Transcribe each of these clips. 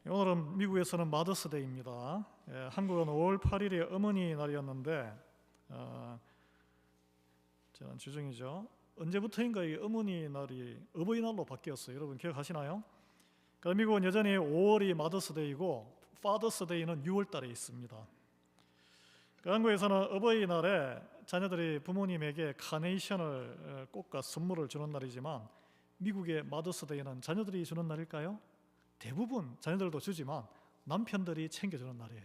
오늘은 미국에서는 마더스데이입니다. 한국은 5월 8일이 어머니 날이었는데 저는 주중이죠. 언제부터인가 이 어머니 날이 어버이날로 바뀌었어요. 여러분 기억하시나요? 그럼 미국은 여전히 5월이 마더스데이고 파더스데이는 6월 달에 있습니다. 한국에서는 어버이날에 자녀들이 부모님에게 카네이션을 꽃과 선물을 주는 날이지만 미국의 마더스데이는 자녀들이 주는 날일까요? 대부분 자녀들도 주지만 남편들이 챙겨주는 날이에요.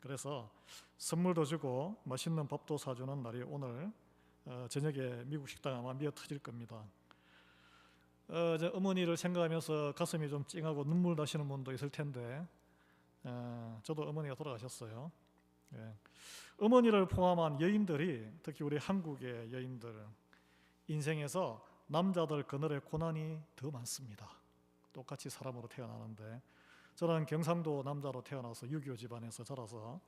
그래서 선물도 주고 맛있는 밥도 사주는 날이 오늘 저녁에 미국 식당 아마 미어 터질 겁니다. 어머니를 생각하면서 가슴이 좀 찡하고 눈물 나시는 분도 있을 텐데 저도 어머니가 돌아가셨어요. 어머니를 포함한 여인들이, 특히 우리 한국의 여인들, 인생에서 남자들 그늘의 고난이 더 많습니다. 똑같이 사람으로 태어나는데, 저는 경상도 남자로 태어나서 유교 집안에서 자라서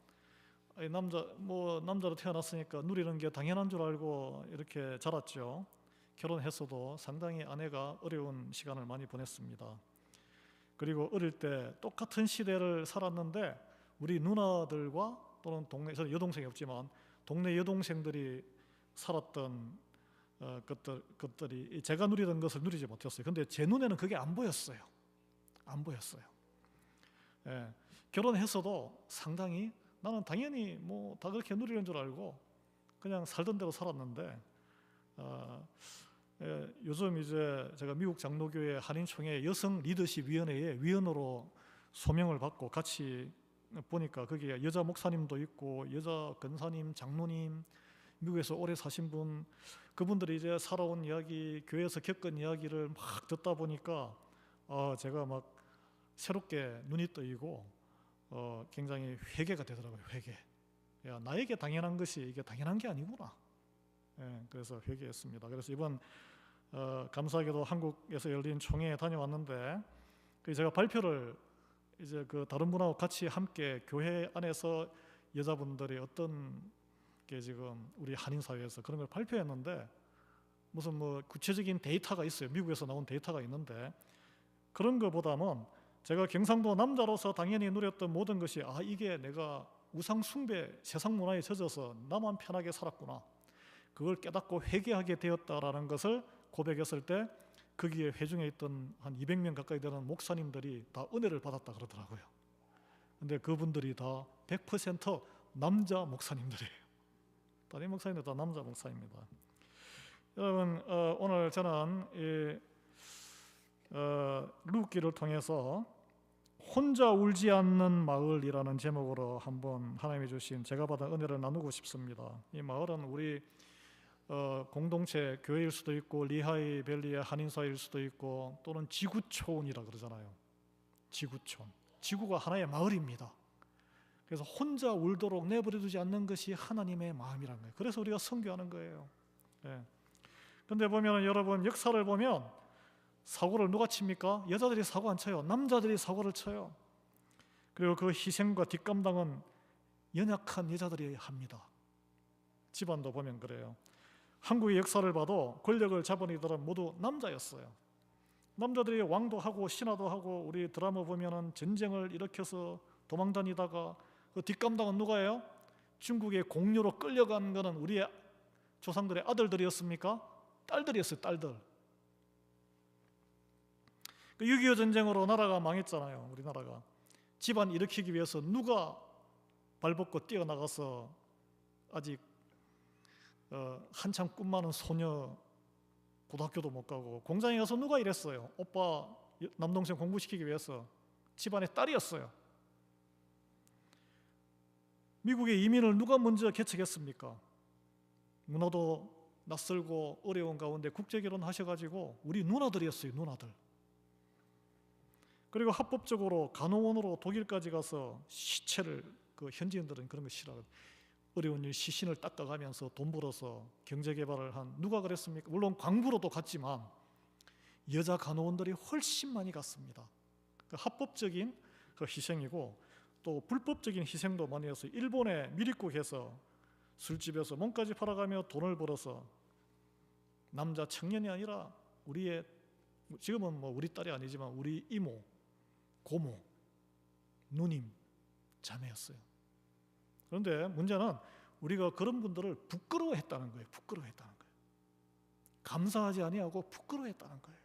남자로 태어났으니까 누리는 게 당연한 줄 알고 이렇게 자랐죠. 결혼했어도 상당히 아내가 어려운 시간을 많이 보냈습니다. 그리고 어릴 때 똑같은 시대를 살았는데 우리 누나들과 또는 저는 여동생이 없지만 동네 여동생들이 살았던 것들이 제가 누리던 것을 누리지 못했어요. 근데 제 눈에는 그게 안 보였어요. 결혼했어도 상당히 나는 당연히 다 그렇게 누리는 줄 알고 그냥 살던 대로 살았는데 요즘 이제 제가 미국 장로교회 한인총회 여성 리더십 위원회의 위원으로 소명을 받고 같이 보니까 거기에 여자 목사님도 있고 여자 권사님, 장로님, 미국에서 오래 사신 분, 그분들이 이제 살아온 이야기, 교회에서 겪은 이야기를 막 듣다 보니까 제가 막 새롭게 눈이 뜨이고 굉장히 회개가 되더라고요. 회개. 야, 나에게 당연한 것이 이게 당연한 게 아니구나. 그래서 회개했습니다. 그래서 이번 감사하게도 한국에서 열린 총회에 다녀왔는데 제가 발표를 이제 다른 분하고 같이 함께 교회 안에서 여자분들이 어떤 게 지금 우리 한인 사회에서 그런 걸 발표했는데 무슨 구체적인 데이터가 있어요. 미국에서 나온 데이터가 있는데 그런 것보다는 제가 경상도 남자로서 당연히 누렸던 모든 것이 이게 내가 우상 숭배, 세상 문화에 젖어서 나만 편하게 살았구나. 그걸 깨닫고 회개하게 되었다라는 것을 고백했을 때 거기에 회중에 있던 한 200명 가까이 되는 목사님들이 다 은혜를 받았다 그러더라고요. 근데 그분들이 다 100% 남자 목사님들이에요. 다른 목사님들 다 남자 목사입니다. 여러분, 오늘 저는 루키를 통해서 혼자 울지 않는 마을이라는 제목으로 한번 하나님이 주신 제가 받은 은혜를 나누고 싶습니다. 이 마을은 우리 공동체 교회일 수도 있고 리하이 밸리의 한인사일 수도 있고 또는 지구촌이라 그러잖아요. 지구촌, 지구가 하나의 마을입니다. 그래서 혼자 울도록 내버려두지 않는 것이 하나님의 마음이라는 거예요. 그래서 우리가 선교하는 거예요. 그런데 보면 여러분, 역사를 보면 사고를 누가 칩니까? 여자들이 사고 안 쳐요. 남자들이 사고를 쳐요. 그리고 그 희생과 뒷감당은 연약한 여자들이 합니다. 집안도 보면 그래요. 한국의 역사를 봐도 권력을 잡은 이들은 모두 남자였어요. 남자들이 왕도 하고 신하도 하고 우리 드라마 보면은 전쟁을 일으켜서 도망다니다가 그 뒷감당은 누가 해요? 중국의 공료로 끌려간 거는 우리의 조상들의 아들들이었습니까? 딸들이었어요. 딸들. 6.25 전쟁으로 나라가 망했잖아요. 우리나라가. 집안 일으키기 위해서 누가 발벗고 뛰어나가서 아직 한참 꿈 많은 소녀 고등학교도 못 가고 공장에 가서 누가 일했어요? 오빠 남동생 공부시키기 위해서 집안의 딸이었어요. 미국의 이민을 누가 먼저 개척했습니까? 문화도 낯설고 어려운 가운데 국제결혼 하셔가지고 우리 누나들이었어요. 누나들. 그리고 합법적으로 간호원으로 독일까지 가서 시체를 현지인들은 그런 거 싫어하거든요. 어려운 일 시신을 닦아가면서 돈 벌어서 경제개발을 한 누가 그랬습니까? 물론 광부로도 갔지만 여자 간호원들이 훨씬 많이 갔습니다. 합법적인 희생이고 또 불법적인 희생도 많이 했어요. 일본의 미리국에서 술집에서 몸까지 팔아가며 돈을 벌어서 남자 청년이 아니라 우리의 지금은 우리 딸이 아니지만 우리 이모, 고모 누님, 자매였어요. 그런데 문제는 우리가 그런 분들을 부끄러워했다는 거예요. 부끄러워했다는 거예요. 감사하지 아니하고 부끄러워했다는 거예요.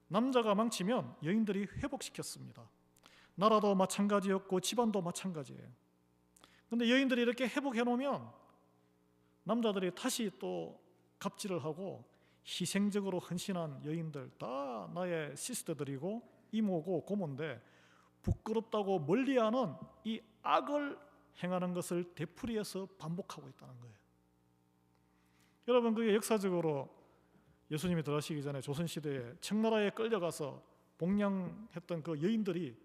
남자가 망치면 여인들이 회복시켰습니다. 나라도 마찬가지였고 집안도 마찬가지예요. 그런데 여인들이 이렇게 회복해 놓으면 남자들이 다시 또 갑질을 하고 희생적으로 헌신한 여인들 다 나의 시스터들이고 이모고 고모인데 부끄럽다고 멀리하는 이 악을 행하는 것을 되풀이해서 반복하고 있다는 거예요. 여러분, 그게 역사적으로 예수님이 들어가시기 전에 조선시대에 청나라에 끌려가서 복량했던 그 여인들이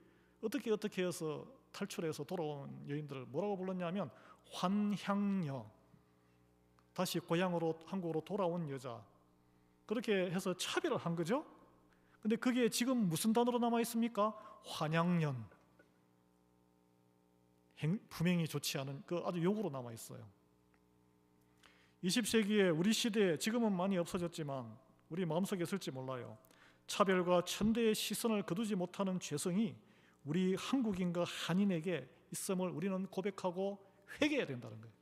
어떻게 해서 탈출해서 돌아온 여인들을 뭐라고 불렀냐면 환향녀, 다시 고향으로 한국으로 돌아온 여자, 그렇게 해서 차별을 한 거죠. 근데 그게 지금 무슨 단어로 남아 있습니까? 환양년, 품행이 좋지 않은 그 아주 욕으로 남아 있어요. 20세기에 우리 시대에 지금은 많이 없어졌지만 우리 마음속에 있을지 몰라요. 차별과 천대의 시선을 거두지 못하는 죄성이 우리 한국인과 한인에게 있음을 우리는 고백하고 회개해야 된다는 거예요.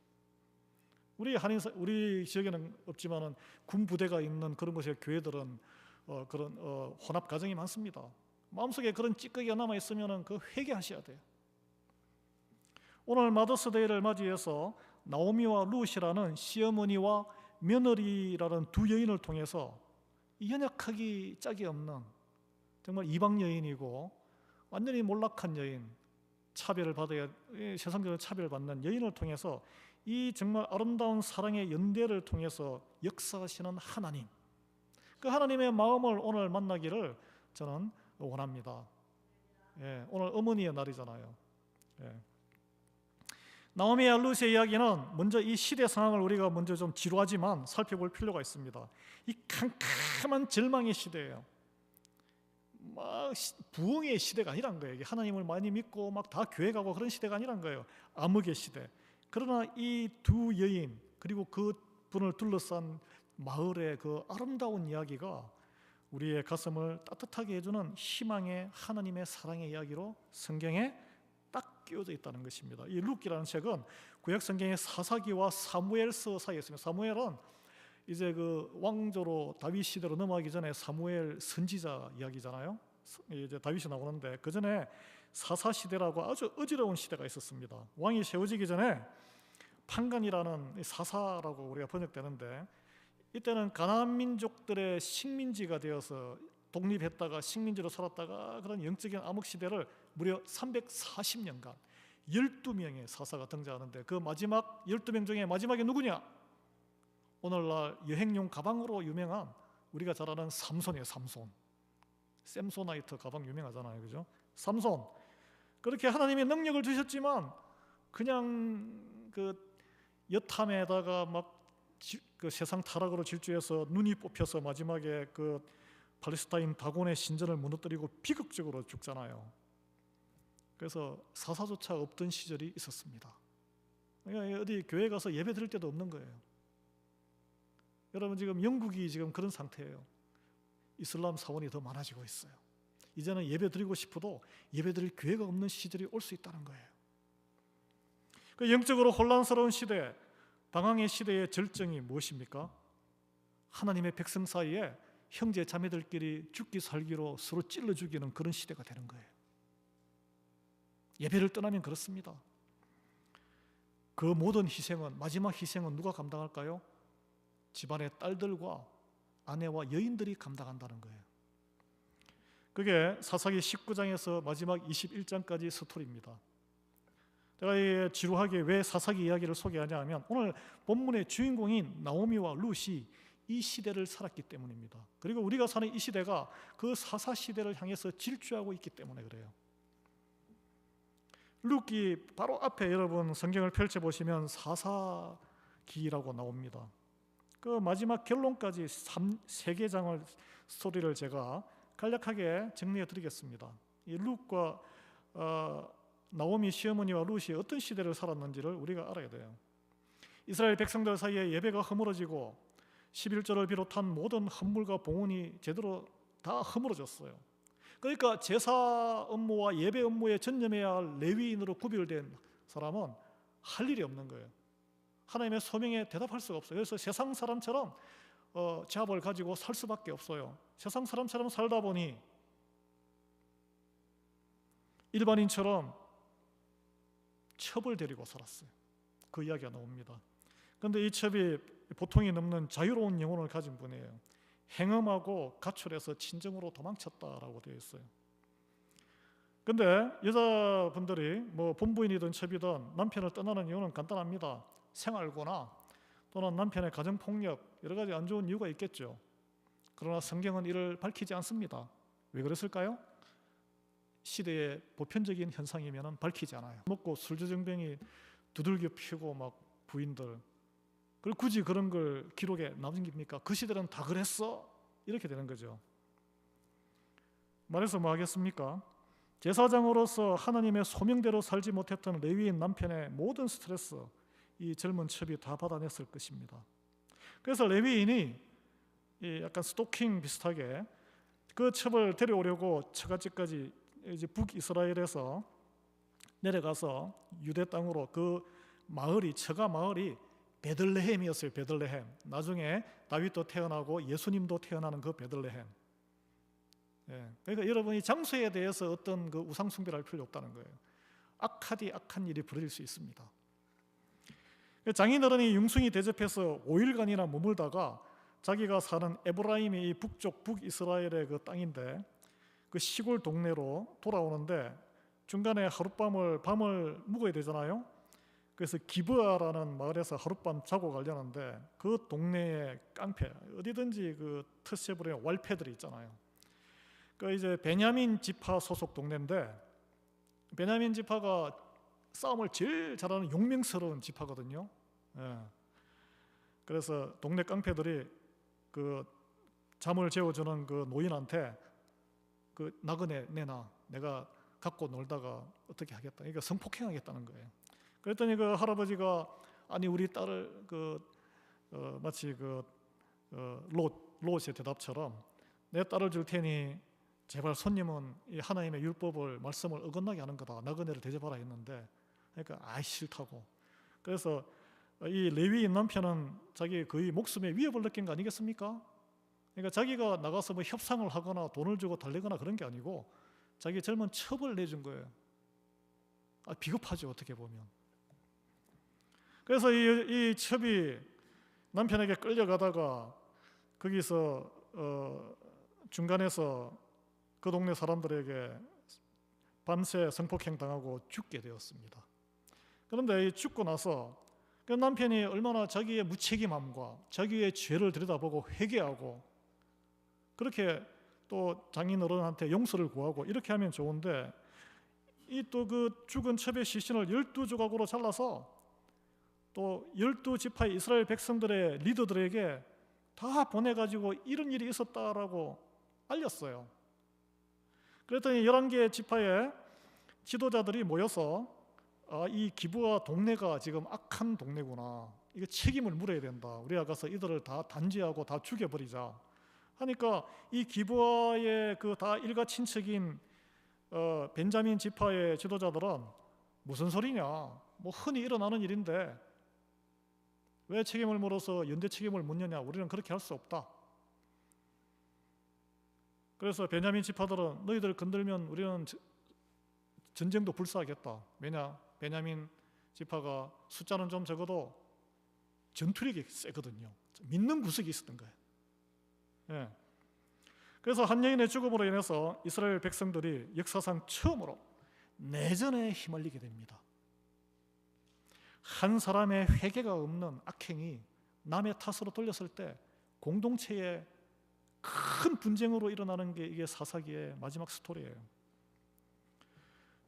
우리 지역에는 없지만은 군 부대가 있는 그런 곳의 교회들은 그런 혼합 가정이 많습니다. 마음속에 그런 찌꺼기가 남아 있으면은 그 회개하셔야 돼요. 오늘 마더스데이를 맞이해서 나오미와 룻이라는 시어머니와 며느리라는 두 여인을 통해서 연약하기 짝이 없는 정말 이방 여인이고 완전히 몰락한 여인, 차별을 받아야 세상적으로 차별받는 여인을 통해서 이 정말 아름다운 사랑의 연대를 통해서 역사하시는 하나님, 그 하나님의 마음을 오늘 만나기를 저는 원합니다. 예, 오늘 어머니의 날이잖아요. 예. 나오미와 룻의 이야기는 먼저 이 시대 상황을 우리가 먼저 좀 지루하지만 살펴볼 필요가 있습니다. 이 캄캄한 절망의 시대예요. 막 부흥의 시대가 아니란 거예요. 하나님을 많이 믿고 막 다 교회 가고 그런 시대가 아니란 거예요. 암흑의 시대. 그러나 이 두 여인 그리고 그 분을 둘러싼 마을의 그 아름다운 이야기가 우리의 가슴을 따뜻하게 해주는 희망의 하나님의 사랑의 이야기로 성경에 딱 끼워져 있다는 것입니다. 이 룻기라는 책은 구약 성경의 사사기와 사무엘서 사이에 있습니다. 사무엘은 이제 그 왕조로 다윗 시대로 넘어가기 전에 사무엘 선지자 이야기잖아요. 이제 다윗이 나오는데 그 전에 사사 시대라고 아주 어지러운 시대가 있었습니다. 왕이 세워지기 전에 판간이라는 사사라고 우리가 번역되는데 이때는 가나안 민족들의 식민지가 되어서 독립했다가 식민지로 살았다가 그런 영적인 암흑 시대를 무려 340년간 12명의 사사가 등장하는데 그 마지막 12명 중에 마지막이 누구냐? 오늘날 여행용 가방으로 유명한 우리가 잘 아는 삼손이에요. 삼손. 샘소나이트 가방 유명하잖아요. 그죠? 삼손. 그렇게 하나님의 능력을 주셨지만 그냥 그 여탐에다가 막 그 세상 타락으로 질주해서 눈이 뽑혀서 마지막에 그 팔레스타인 다곤의 신전을 무너뜨리고 비극적으로 죽잖아요. 그래서 사사조차 없던 시절이 있었습니다. 그러니까 어디 교회 가서 예배 드릴 때도 없는 거예요. 여러분 지금 영국이 지금 그런 상태예요. 이슬람 사원이 더 많아지고 있어요. 이제는 예배 드리고 싶어도 예배 드릴 교회가 없는 시절이 올 수 있다는 거예요. 그 영적으로 혼란스러운 시대, 방황의 시대의 절정이 무엇입니까? 하나님의 백성 사이에 형제 자매들끼리 죽기 살기로 서로 찔러 죽이는 그런 시대가 되는 거예요. 예배를 떠나면 그렇습니다. 그 모든 희생은, 마지막 희생은 누가 감당할까요? 집안의 딸들과 아내와 여인들이 감당한다는 거예요. 그게 사사기 19장에서 마지막 21장까지 스토리입니다. 제가 지루하게 왜 사사기 이야기를 소개하냐 하면 오늘 본문의 주인공인 나오미와 룻이 이 시대를 살았기 때문입니다. 그리고 우리가 사는 이 시대가 그 사사 시대를 향해서 질주하고 있기 때문에 그래요. 룻기 바로 앞에 여러분 성경을 펼쳐보시면 사사기라고 나옵니다. 그 마지막 결론까지 3개 스토리를 제가 간략하게 정리해 드리겠습니다. 이 룻과 나오미 시어머니와 룻이 어떤 시대를 살았는지를 우리가 알아야 돼요. 이스라엘 백성들 사이에 예배가 허물어지고 11절을 비롯한 모든 헌물과 봉헌이 제대로 다 허물어졌어요. 그러니까 제사 업무와 예배 업무에 전념해야 할 레위인으로 구별된 사람은 할 일이 없는 거예요. 하나님의 소명에 대답할 수가 없어요. 그래서 세상 사람처럼 제압을 가지고 살 수밖에 없어요. 세상 사람처럼 살다 보니 일반인처럼 첩을 데리고 살았어요. 그 이야기가 나옵니다. 그런데 이 첩이 보통이 넘는 자유로운 영혼을 가진 분이에요. 행음하고 가출해서 친정으로 도망쳤다라고 되어 있어요. 근데 여자분들이 뭐 본부인이든 첩이든 남편을 떠나는 이유는 간단합니다. 생활고나 또는 남편의 가정폭력, 여러 가지 안 좋은 이유가 있겠죠. 그러나 성경은 이를 밝히지 않습니다. 왜 그랬을까요? 시대의 보편적인 현상이면 밝히지 않아요. 먹고 술주정뱅이 두들겨 피우고 막 부인들, 그걸 굳이 그런 걸 기록에 남깁니까? 그 시대는 다 그랬어? 이렇게 되는 거죠. 말해서 뭐 하겠습니까? 제사장으로서 하나님의 소명대로 살지 못했던 레위인 남편의 모든 스트레스, 이 젊은 첩이 다 받아냈을 것입니다. 그래서 레위인이 약간 스토킹 비슷하게 그 첩을 데려오려고 처갓집까지 이제 북이스라엘에서 내려가서 유대 땅으로, 그 마을이, 처가 마을이 베들레헴이었어요. 베들레헴. 나중에 다윗도 태어나고 예수님도 태어나는 그 베들레헴. 그러니까 여러분이 장소에 대해서 어떤 그 우상 숭배를 할 필요 없다는 거예요. 악한 일이 벌어질 수 있습니다. 장인어른이 융숭이 대접해서 5일간이나 머물다가 자기가 사는 에브라임의 이 북쪽 북이스라엘의 그 땅인데 그 시골 동네로 돌아오는데 중간에 밤을 묵어야 되잖아요. 그래서 기브아라는 마을에서 하룻밤 자고 가려는데 그 동네의 깡패, 어디든지 그 터세부리의 왈패들이 있잖아요. 그 이제 베냐민 지파 소속 동네인데, 베냐민 지파가 싸움을 제일 잘하는 용맹스러운 지파거든요. 그래서 동네 깡패들이 그 잠을 재워주는 그 노인한테 그 나그네 내놔, 내가 갖고 놀다가 어떻게 하겠다, 그러니까 성폭행하겠다는 거예요. 그랬더니 그 할아버지가, 아니 우리 딸을 마치 롯의 대답처럼 내 딸을 줄 테니 제발 손님은 이 하나님의 율법을 말씀을 어긋나게 하는 거다, 나그네를 대접하라 했는데, 그러니까 싫다고. 그래서 이 레위인 남편은 자기 거의 목숨에 위협을 느낀 거 아니겠습니까? 그러니까 자기가 나가서 뭐 협상을 하거나 돈을 주고 달래거나 그런 게 아니고 자기 젊은 첩을 내준 거예요. 비겁하죠, 어떻게 보면. 그래서 이 첩이 남편에게 끌려가다가 거기서 중간에서 그 동네 사람들에게 밤새 성폭행 당하고 죽게 되었습니다. 그런데 죽고 나서 그 남편이 얼마나 자기의 무책임함과 자기의 죄를 들여다보고 회개하고 그렇게 또 장인어른한테 용서를 구하고 이렇게 하면 좋은데, 이 또 그 죽은 첩의 시신을 12조각으로 잘라서 또 12지파의 이스라엘 백성들의 리더들에게 다 보내가지고 이런 일이 있었다라고 알렸어요. 그랬더니 11개 지파의 지도자들이 모여서 이 기브아 동네가 지금 악한 동네구나, 이거 책임을 물어야 된다, 우리가 가서 이들을 다 단죄하고 다 죽여버리자 하니까 이 기브아의 그 다 일가 친척인 벤자민 지파의 지도자들은 무슨 소리냐, 뭐 흔히 일어나는 일인데 왜 책임을 물어서 연대 책임을 묻느냐, 우리는 그렇게 할 수 없다. 그래서 베냐민 지파들은 너희들 건들면 우리는 전쟁도 불사하겠다. 왜냐, 베냐민 지파가 숫자는 좀 적어도 전투력이 세거든요. 믿는 구석이 있었던 거예요. 그래서 한 여인의 죽음으로 인해서 이스라엘 백성들이 역사상 처음으로 내전에 휘말리게 됩니다. 한 사람의 회개가 없는 악행이 남의 탓으로 돌렸을 때 공동체에 큰 분쟁으로 일어나는 게 이게 사사기의 마지막 스토리예요.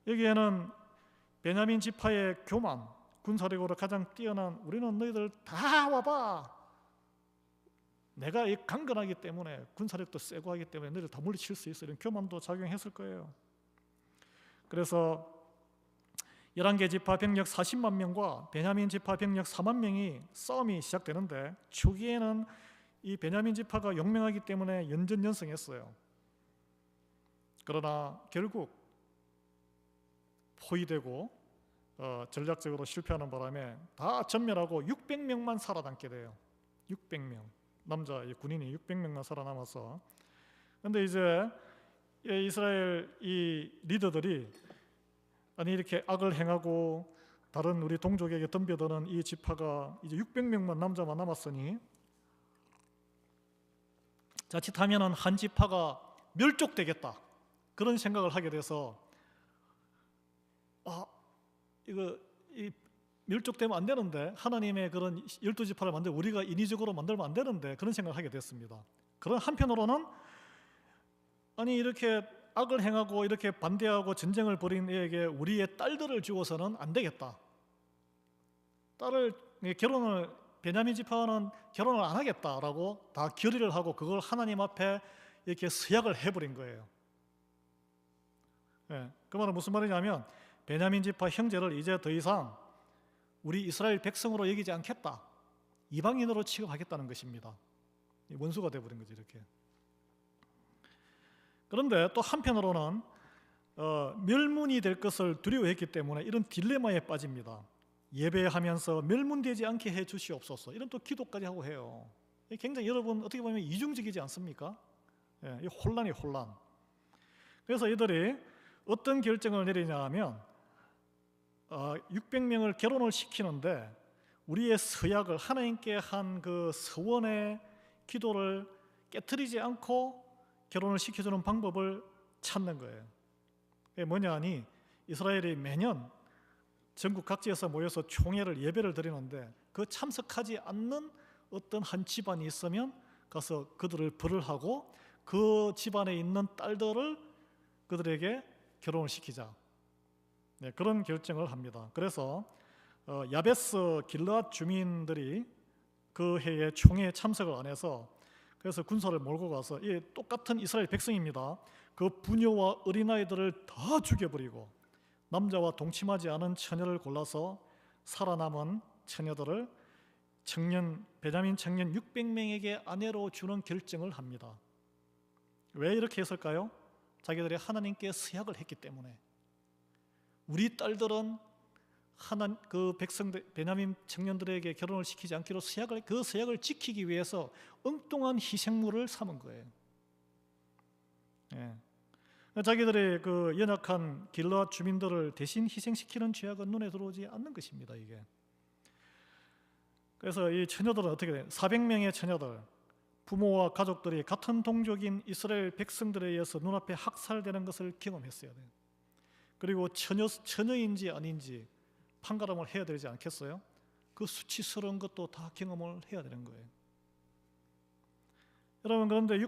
여기에는 베냐민 지파의 교만, 군사력으로 가장 뛰어난, 우리는 너희들 다 와봐, 내가 강건하기 때문에 군사력도 세고 하기 때문에 너희들 다 물리칠 수 있어, 이런 교만도 작용했을 거예요. 그래서 11개 지파 병력 40만 명과 베냐민 지파 병력 4만 명이 싸움이 시작되는데, 초기에는 이 베냐민 지파가 용맹하기 때문에 연전연승했어요. 그러나 결국 포위되고 전략적으로 실패하는 바람에 다 전멸하고 600명만 살아남게 돼요. 600명 남자 군인이 600명만 살아남아서. 근데 이제 이스라엘 이 리더들이 아니 이렇게 악을 행하고 다른 우리 동족에게 덤벼드는 이 지파가 이제 600명만 남자만 남았으니 자칫하면은 한 지파가 멸족되겠다 그런 생각을 하게 돼서 이거 멸족되면 안 되는데 하나님의 그런 12지파를 만들어 우리가 인위적으로 만들면 안 되는데 그런 생각을 하게 됐습니다. 그런 한편으로는 아니 이렇게 악을 행하고 이렇게 반대하고 전쟁을 벌인 이에게 우리의 딸들을 주어서는 안 되겠다. 결혼을 베냐민 지파는 결혼을 안 하겠다라고 다 결의를 하고 그걸 하나님 앞에 이렇게 서약을 해버린 거예요. 그 말은 무슨 말이냐면 베냐민 지파 형제를 이제 더 이상 우리 이스라엘 백성으로 여기지 않겠다. 이방인으로 취급하겠다는 것입니다. 원수가 되어버린 거죠 이렇게. 그런데 또 한편으로는 멸문이 될 것을 두려워했기 때문에 이런 딜레마에 빠집니다. 예배하면서 멸문되지 않게 해 주시옵소서 이런 또 기도까지 하고 해요. 굉장히 여러분 어떻게 보면 이중적이지 않습니까? 이 혼란이 혼란. 그래서 이들이 어떤 결정을 내리냐 하면 600명을 결혼을 시키는데 우리의 서약을 하나님께 한 그 서원의 기도를 깨트리지 않고 결혼을 시켜주는 방법을 찾는 거예요. 그게 뭐냐 하니 이스라엘이 매년 전국 각지에서 모여서 총회를 예배를 드리는데 그 참석하지 않는 어떤 한 집안이 있으면 가서 그들을 벌을 하고 그 집안에 있는 딸들을 그들에게 결혼을 시키자. 그런 결정을 합니다. 그래서 야베스 길르앗 주민들이 그 해에 총회에 참석을 안 해서 그래서 군사를 몰고 가서 이 똑같은 이스라엘 백성입니다. 그 부녀와 어린아이들을 다 죽여버리고 남자와 동침하지 않은 처녀를 골라서 살아남은 처녀들을 베냐민 청년 600명에게 아내로 주는 결정을 합니다. 왜 이렇게 했을까요? 자기들이 하나님께 서약을 했기 때문에. 우리 딸들은 그 백성들 베냐민 청년들에게 결혼을 시키지 않기로 그 서약을 지키기 위해서 엉뚱한 희생물을 삼은 거예요. 자기들의 그 연약한 길르앗 주민들을 대신 희생시키는 죄악은 눈에 들어오지 않는 것입니다. 이게. 그래서 이 처녀들은 어떻게 돼요? 400명의 처녀들, 부모와 가족들이 같은 동족인 이스라엘 백성들에 의해서 눈앞에 학살되는 것을 경험했어야 돼요. 그리고 처녀인지 아닌지 판가름을 해야 되지 않겠어요? 그 수치스러운 것도 다 경험을 해야 되는 거예요. 여러분 그런데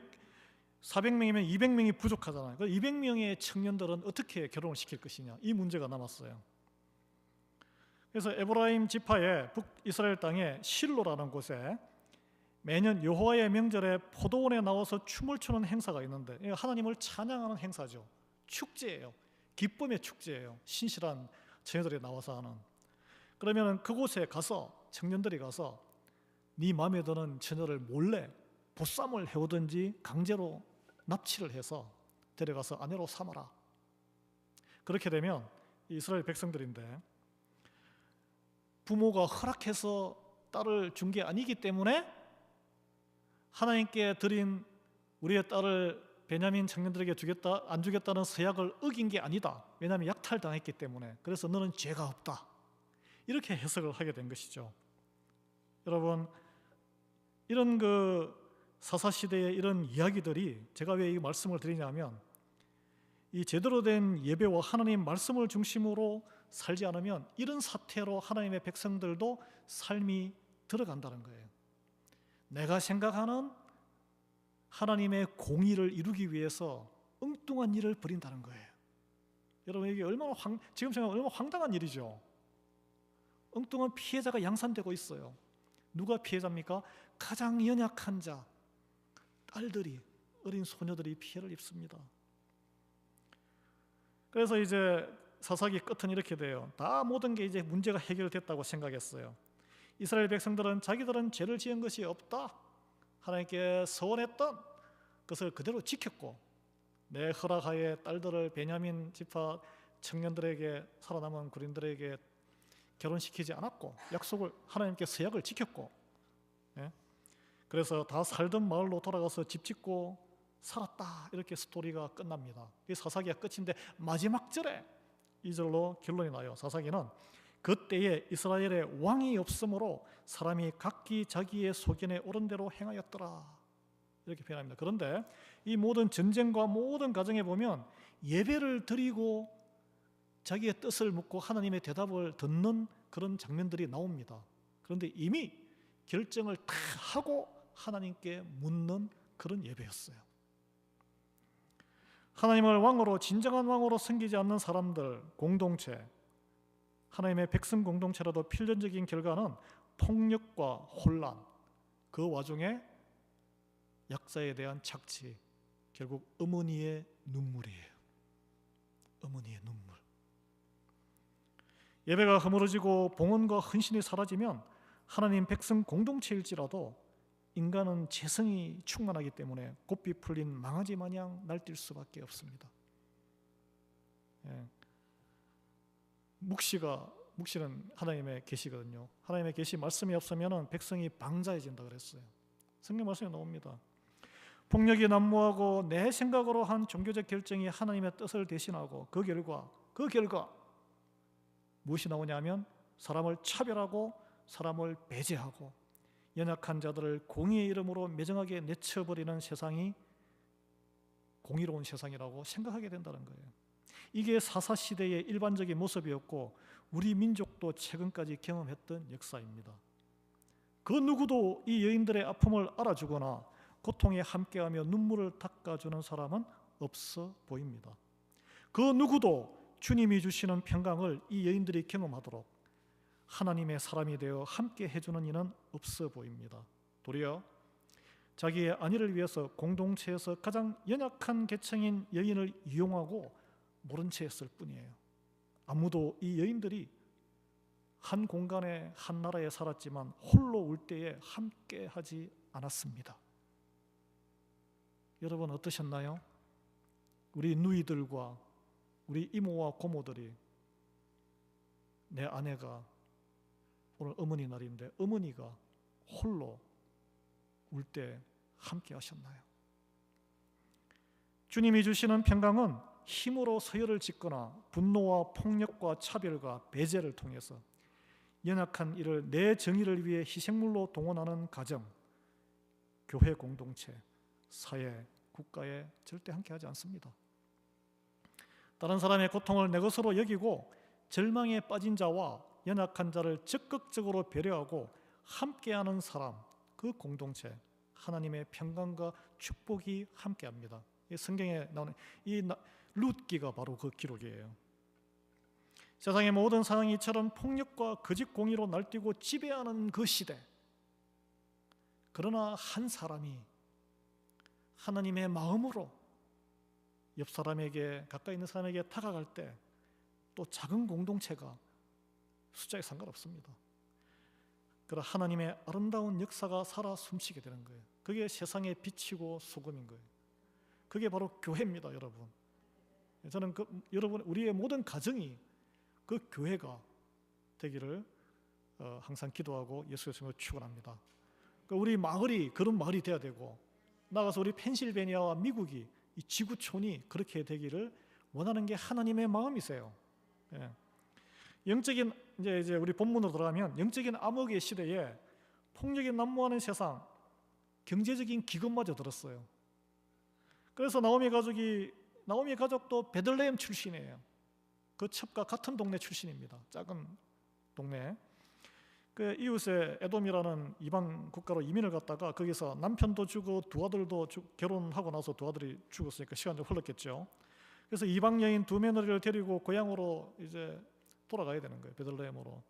400명이면 200명이 부족하잖아요. 200명의 청년들은 어떻게 결혼을 시킬 것이냐 이 문제가 남았어요. 그래서 에브라임 지파의 북이스라엘 땅에 실로라는 곳에 매년 여호와의 명절에 포도원에 나와서 춤을 추는 행사가 있는데 하나님을 찬양하는 행사죠. 축제예요. 기쁨의 축제예요. 신실한 처녀들이 나와서 하는. 그러면 그곳에 가서 청년들이 가서 네 마음에 드는 처녀를 몰래 보쌈을 해오든지 강제로 납치를 해서 데려가서 아내로 삼아라. 그렇게 되면 이스라엘 백성들인데 부모가 허락해서 딸을 준 게 아니기 때문에 하나님께 드린 우리의 딸을 베냐민 청년들에게 주겠다 안 주겠다는 서약을 어긴 게 아니다. 왜냐하면 약탈당했기 때문에. 그래서 너는 죄가 없다. 이렇게 해석을 하게 된 것이죠. 여러분 이런 사사시대의 이런 이야기들이 제가 왜 이 말씀을 드리냐면 이 제대로 된 예배와 하나님 말씀을 중심으로 살지 않으면 이런 사태로 하나님의 백성들도 삶이 들어간다는 거예요. 내가 생각하는 하나님의 공의를 이루기 위해서 엉뚱한 일을 벌인다는 거예요. 여러분 이게 지금 생각하면 얼마나 황당한 일이죠. 엉뚱한 피해자가 양산되고 있어요. 누가 피해자입니까? 가장 연약한 자, 딸들이, 어린 소녀들이 피해를 입습니다. 그래서 이제 사사기 끝은 이렇게 돼요. 다 모든 게 이제 문제가 해결됐다고 생각했어요. 이스라엘 백성들은 자기들은 죄를 지은 것이 없다. 하나님께 서원했던 것을 그대로 지켰고 내 허락하에 딸들을 베냐민 지파 청년들에게, 살아남은 군인들에게 결혼시키지 않았고, 약속을, 하나님께 서약을 지켰고, 예? 그래서 다 살던 마을로 돌아가서 집 짓고 살았다, 이렇게 스토리가 끝납니다. 이 사사기가 끝인데 마지막 절에 이 절로 결론이 나요. 사사기는 그때에 이스라엘에 왕이 없으므로 사람이 각기 자기의 소견에 옳은 대로 행하였더라, 이렇게 표현합니다. 그런데 이 모든 전쟁과 모든 과정에 보면 예배를 드리고 자기의 뜻을 묻고 하나님의 대답을 듣는 그런 장면들이 나옵니다. 그런데 이미 결정을 다 하고 하나님께 묻는 그런 예배였어요. 하나님을 왕으로, 진정한 왕으로 섬기지 않는 사람들, 공동체, 하나님의 백성 공동체라도 필연적인 결과는 폭력과 혼란, 그 와중에 약자에 대한 착취, 결국 어머니의 눈물이에요. 어머니의 눈물. 예배가 허물어지고 봉헌과 헌신이 사라지면 하나님 백성 공동체일지라도 인간은 재성이 충만하기 때문에 곱비 풀린 망아지 마냥 날뛸 수밖에 없습니다. 예. 묵시는 하나님의 계시거든요. 하나님의 계시 말씀이 없으면 백성이 방자해진다 그랬어요. 성경 말씀에 나옵니다. 폭력이 난무하고 내 생각으로 한 종교적 결정이 하나님의 뜻을 대신하고 그 결과 무엇이 나오냐면 사람을 차별하고 사람을 배제하고 연약한 자들을 공의의 이름으로 매정하게 내쳐버리는 세상이 공의로운 세상이라고 생각하게 된다는 거예요. 이게 사사시대의 일반적인 모습이었고 우리 민족도 최근까지 경험했던 역사입니다. 그 누구도 이 여인들의 아픔을 알아주거나 고통에 함께하며 눈물을 닦아주는 사람은 없어 보입니다. 그 누구도 주님이 주시는 평강을 이 여인들이 경험하도록 하나님의 사람이 되어 함께 해주는 이는 없어 보입니다. 도리어 자기의 안위를 위해서 공동체에서 가장 연약한 계층인 여인을 이용하고 모른 채 했을 뿐이에요. 아무도 이 여인들이 한 공간에 한 나라에 살았지만 홀로 울 때에 함께 하지 않았습니다. 여러분 어떠셨나요? 우리 누이들과 우리 이모와 고모들이, 내 아내가 오늘 어머니 날인데 어머니가 홀로 울 때 함께 하셨나요? 주님이 주시는 평강은 힘으로 서열을 짓거나 분노와 폭력과 차별과 배제를 통해서 연약한 이를 내 정의를 위해 희생물로 동원하는 가정, 교회 공동체, 사회, 국가에 절대 함께하지 않습니다. 다른 사람의 고통을 내 것으로 여기고 절망에 빠진 자와 연약한 자를 적극적으로 배려하고 함께하는 사람, 그 공동체, 하나님의 평강과 축복이 함께합니다. 이 성경에 나오는 이 룻기가 바로 그 기록이에요. 세상의 모든 상황이 이처럼 폭력과 거짓 공의로 날뛰고 지배하는 그 시대, 그러나 한 사람이 하나님의 마음으로 옆 사람에게, 가까이 있는 사람에게 다가갈 때 또 작은 공동체가 숫자에 상관없습니다. 그러나 하나님의 아름다운 역사가 살아 숨쉬게 되는 거예요. 그게 세상의 빛이고 소금인 거예요. 그게 바로 교회입니다, 여러분. 저는 여러분, 우리의 모든 가정이 그 교회가 되기를 항상 기도하고 예수 그리스도로 축원합니다. 우리 마을이 그런 마을이 돼야 되고, 나가서 우리 펜실베니아와 미국이, 이 지구촌이 그렇게 되기를 원하는 게 하나님의 마음이세요. 예. 영적인, 이제 우리 본문으로 들어가면, 영적인 암흑의 시대에 폭력이 난무하는 세상, 경제적인 기근마저 들었어요. 그래서 나오미 가족도 베들레헴 출신이에요. 그 첩과 같은 동네 출신입니다. 작은 동네. 그 이웃에 에돔이라는 이방 국가로 이민을 갔다가 거기서 남편도 죽고 두 아들도 결혼하고 나서 두 아들이 죽었으니까 시간이 좀 흘렀겠죠. 그래서 이방 여인 두 며느리를 데리고 고향으로 이제 돌아가야 되는 거예요. 베들레헴으로.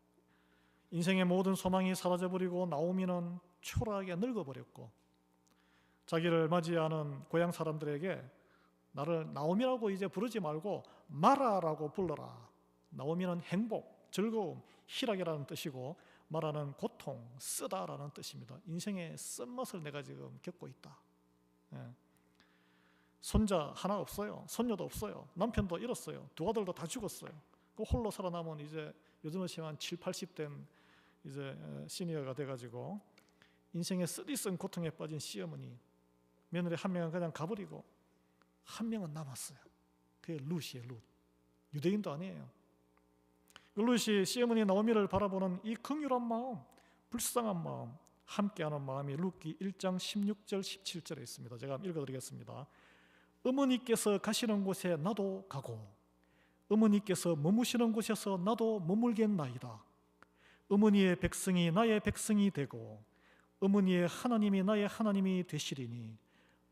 인생의 모든 소망이 사라져버리고 나오미는 초라하게 늙어버렸고, 자기를 맞이하는 고향 사람들에게 나를 나오미라고 이제 부르지 말고 마라라고 불러라. 나오미는 행복, 즐거움, 희락이라는 뜻이고 마라는 고통, 쓰다라는 뜻입니다. 인생의 쓴맛을 내가 지금 겪고 있다. 예. 손자 하나 없어요. 손녀도 없어요. 남편도 잃었어요. 두 아들도 다 죽었어요. 그 홀로 살아남은 이제 요즘으로 치면 7, 80된 이제 시니어가 돼가지고 인생의 쓰디쓴 고통에 빠진 시어머니, 며느리 한 명은 그냥 가버리고 한 명은 남았어요. 그게 룻이에요. 룻. 유대인도 아니에요. 룻이 시어머니 나오미를 바라보는 이 긍휼한 마음, 불쌍한 마음, 함께하는 마음이 룻기 1장 16절 17절에 있습니다. 제가 한번 읽어드리겠습니다. 어머니께서 가시는 곳에 나도 가고 어머니께서 머무시는 곳에서 나도 머물겠나이다. 어머니의 백성이 나의 백성이 되고 어머니의 하나님이 나의 하나님이 되시리니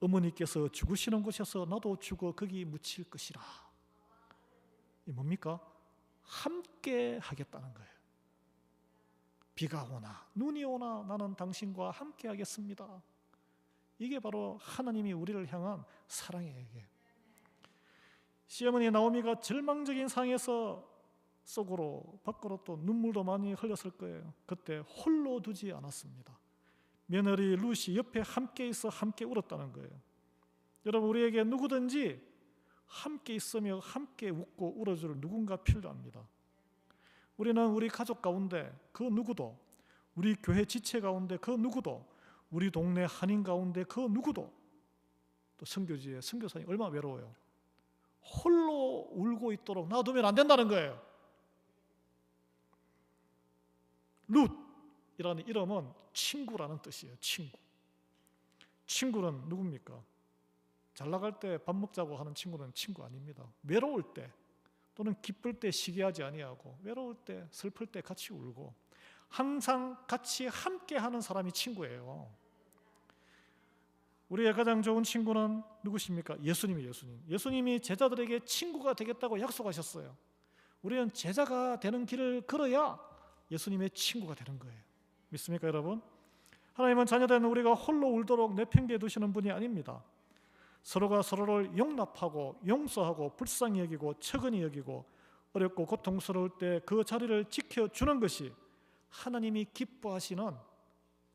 어머니께서 죽으시는 곳에서 나도 죽어 거기 묻힐 것이라. 이 뭡니까? 함께 하겠다는 거예요. 비가 오나 눈이 오나 나는 당신과 함께 하겠습니다. 이게 바로 하나님이 우리를 향한 사랑이에요. 시어머니 나오미가 절망적인 상황에서 속으로 밖으로 또 눈물도 많이 흘렸을 거예요. 그때 홀로 두지 않았습니다. 며느리 룻이 옆에 함께 있어 함께 울었다는 거예요. 여러분, 우리에게 누구든지 함께 있으며 함께 웃고 울어줄 누군가 필요합니다. 우리는 우리 가족 가운데 그 누구도, 우리 교회 지체 가운데 그 누구도, 우리 동네 한인 가운데 그 누구도, 또 선교지에 선교사님 얼마나 외로워요. 홀로 울고 있도록 놔두면 안 된다는 거예요. 룻이라는 이름은 친구라는 뜻이에요. 친구. 친구는 누굽니까? 잘 나갈 때 밥 먹자고 하는 친구는 친구 아닙니다. 외로울 때 또는 기쁠 때 시기하지 아니하고 외로울 때 슬플 때 같이 울고 항상 같이 함께하는 사람이 친구예요. 우리의 가장 좋은 친구는 누구십니까? 예수님이 예수님이 제자들에게 친구가 되겠다고 약속하셨어요. 우리는 제자가 되는 길을 걸어야 예수님의 친구가 되는 거예요. 믿습니까, 여러분? 하나님은 자녀된 우리가 홀로 울도록 내팽개해 두시는 분이 아닙니다. 서로가 서로를 용납하고 용서하고 불쌍히 여기고 측은히 여기고 어렵고 고통스러울 때 그 자리를 지켜주는 것이 하나님이 기뻐하시는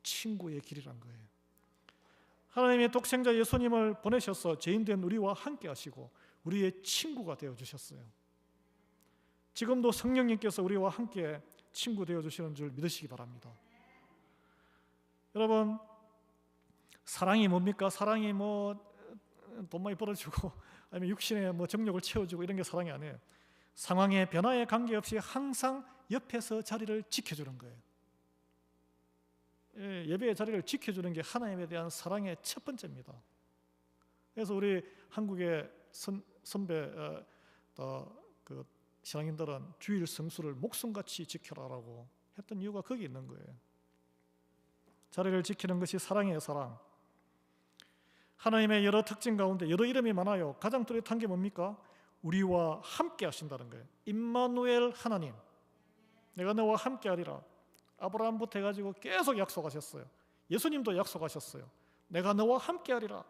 친구의 길이란 거예요. 하나님의 독생자 예수님을 보내셔서 죄인된 우리와 함께 하시고 우리의 친구가 되어주셨어요. 지금도 성령님께서 우리와 함께 친구 되어주시는 줄 믿으시기 바랍니다. 여러분, 사랑이 뭡니까? 사랑이 돈 많이 벌어주고 아니면 육신의 정욕을 채워주고 이런 게 사랑이 아니에요. 상황의 변화에 관계없이 항상 옆에서 자리를 지켜주는 거예요. 예배의 자리를 지켜주는 게 하나님에 대한 사랑의 첫 번째입니다. 그래서 우리 한국의 선배 그 신앙인들은 주일 성수를 목숨같이 지켜라라고 했던 이유가 거기 있는 거예요. 자리를 지키는 것이 사랑이에요. 사랑. 하나님의 여러 특징 가운데 여러 이름이 많아요. 가장 뚜렷한 게 뭡니까? 우리와 함께 하신다는 거예요. 임마누엘 하나님, 내가 너와 함께 하리라. 아브라함부터 해가지고 계속 약속하셨어요. 예수님도 약속하셨어요. 내가 너와 함께 하리라.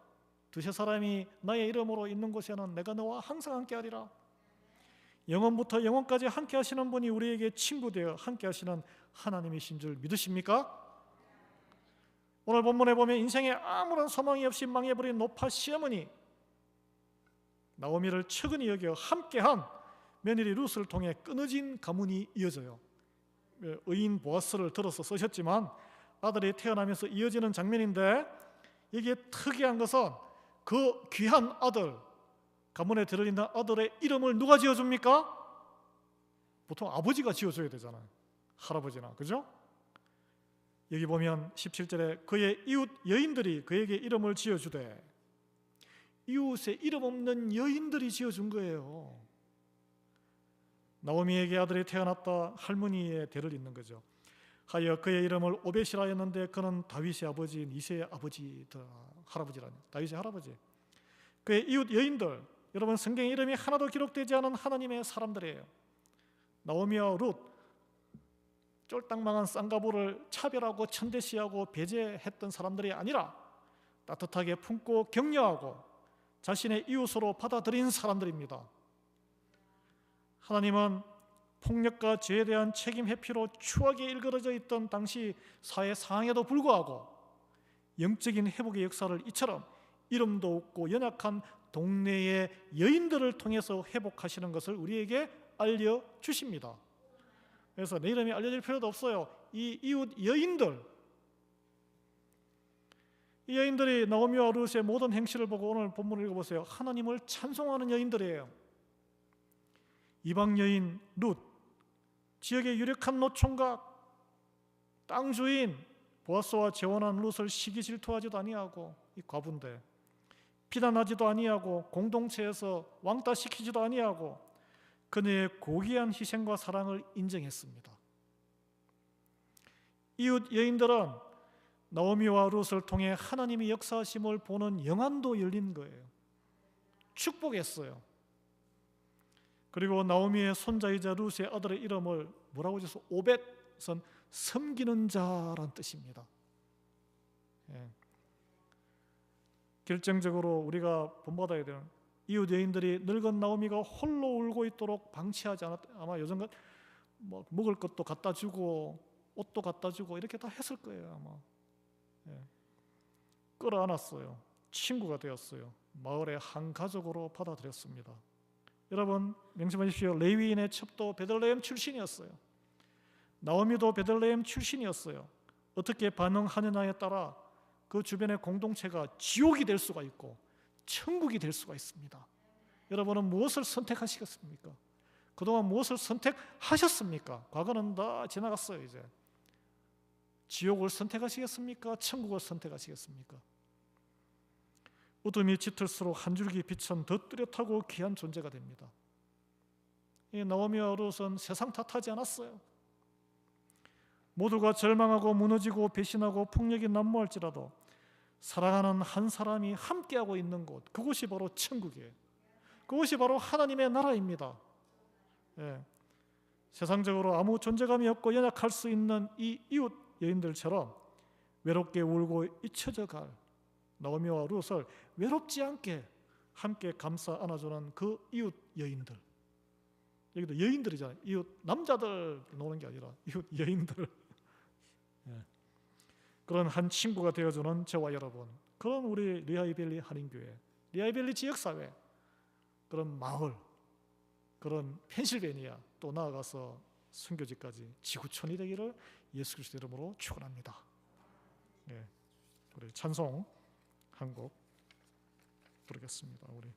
두세 사람이 나의 이름으로 있는 곳에는 내가 너와 항상 함께 하리라. 영원부터 영원까지 함께 하시는 분이 우리에게 친구 되어 함께 하시는 하나님이신 줄 믿으십니까? 오늘 본문에 보면 인생에 아무런 소망이 없이 망해버린 노파 시어머니 나오미를 측은히 여겨 함께한 며느리 룻을 통해 끊어진 가문이 이어져요. 의인 보아스를 들어서 쓰셨지만 아들이 태어나면서 이어지는 장면인데 이게 특이한 것은 그 귀한 아들, 가문에 들어있는 아들의 이름을 누가 지어줍니까? 보통 아버지가 지어줘야 되잖아요. 할아버지나, 그죠? 여기 보면 17절에 그의 이웃 여인들이 그에게 이름을 지어주되, 이웃에 이름 없는 여인들이 지어준 거예요. 나오미에게 아들이 태어났다. 할머니의 대를 잇는 거죠. 하여 그의 이름을 오벳이라 했는데 그는 다윗의 아버지인 이새의 아버지더라. 할아버지라니, 다윗의 할아버지. 그의 이웃 여인들, 여러분 성경에 이름이 하나도 기록되지 않은 하나님의 사람들이에요. 나오미와 룻, 쫄딱망한 쌍가부를 차별하고 천대시하고 배제했던 사람들이 아니라 따뜻하게 품고 격려하고 자신의 이웃으로 받아들인 사람들입니다. 하나님은 폭력과 죄에 대한 책임 회피로 추하게 일그러져 있던 당시 사회 상황에도 불구하고 영적인 회복의 역사를 이처럼 이름도 없고 연약한 동네의 여인들을 통해서 회복하시는 것을 우리에게 알려주십니다. 그래서 내 이름이 알려질 필요도 없어요. 이 이웃 여인들, 이 여인들이 나오미와 룻의 모든 행실을 보고 오늘 본문을 읽어보세요. 하나님을 찬송하는 여인들이에요. 이방 여인 룻, 지역의 유력한 노총각, 땅 주인 보아스와 재혼한 룻을 시기 질투하지도 아니하고, 이 과부인데 비난하지도 아니하고 공동체에서 왕따시키지도 아니하고 그녀의 고귀한 희생과 사랑을 인정했습니다. 이웃 여인들은 나오미와 룻을 통해 하나님의 역사하심을 보는 영안도 열린 거예요. 축복했어요. 그리고 나오미의 손자이자 룻의 아들의 이름을 뭐라고 해서 오벳은 섬기는 자란 뜻입니다. 예. 결정적으로 우리가 본받아야 되는, 이웃 여인들이 늙은 나오미가 홀로 울고 있도록 방치하지 않았, 아마 요즘 뭐 먹을 것도 갖다 주고 옷도 갖다 주고 이렇게 다 했을 거예요 아마. 예. 끌어안았어요. 친구가 되었어요. 마을의 한 가족으로 받아들였습니다. 여러분 명심하십시오. 레위인의 첩도 베들레헴 출신이었어요. 나오미도 베들레헴 출신이었어요. 어떻게 반응하느냐에 따라 그 주변의 공동체가 지옥이 될 수가 있고 천국이 될 수가 있습니다. 여러분은 무엇을 선택하시겠습니까? 그동안 무엇을 선택하셨습니까? 과거는 다 지나갔어요. 이제 지옥을 선택하시겠습니까? 천국을 선택하시겠습니까? 어둠이 짙을수록 한 줄기 빛은 더 뚜렷하고 귀한 존재가 됩니다. 이 나오미와 룻은 세상 탓하지 않았어요. 모두가 절망하고 무너지고 배신하고 폭력이 난무할지라도 사랑하는 한 사람이 함께하고 있는 곳, 그곳이 바로 천국이에요. 그것이 바로 하나님의 나라입니다. 예. 세상적으로 아무 존재감이 없고 연약할 수 있는 이 이웃 여인들처럼 외롭게 울고 잊혀져 갈 나오미와 룻을 외롭지 않게 함께 감싸 안아주는 그 이웃 여인들. 여기도 여인들이잖아요. 이웃 남자들 노는 게 아니라 이웃 여인들. 예. 그런 한 친구가 되어주는 저와 여러분, 그런 우리 리하이밸리 한인교회, 리하이밸리 지역사회, 그런 마을, 그런 펜실베니아, 또 나아가서 선교지까지 지구촌이 되기를 예수 그리스도 이름으로 축원합니다. 예. 우리 찬송 한 곡 부르겠습니다. 우리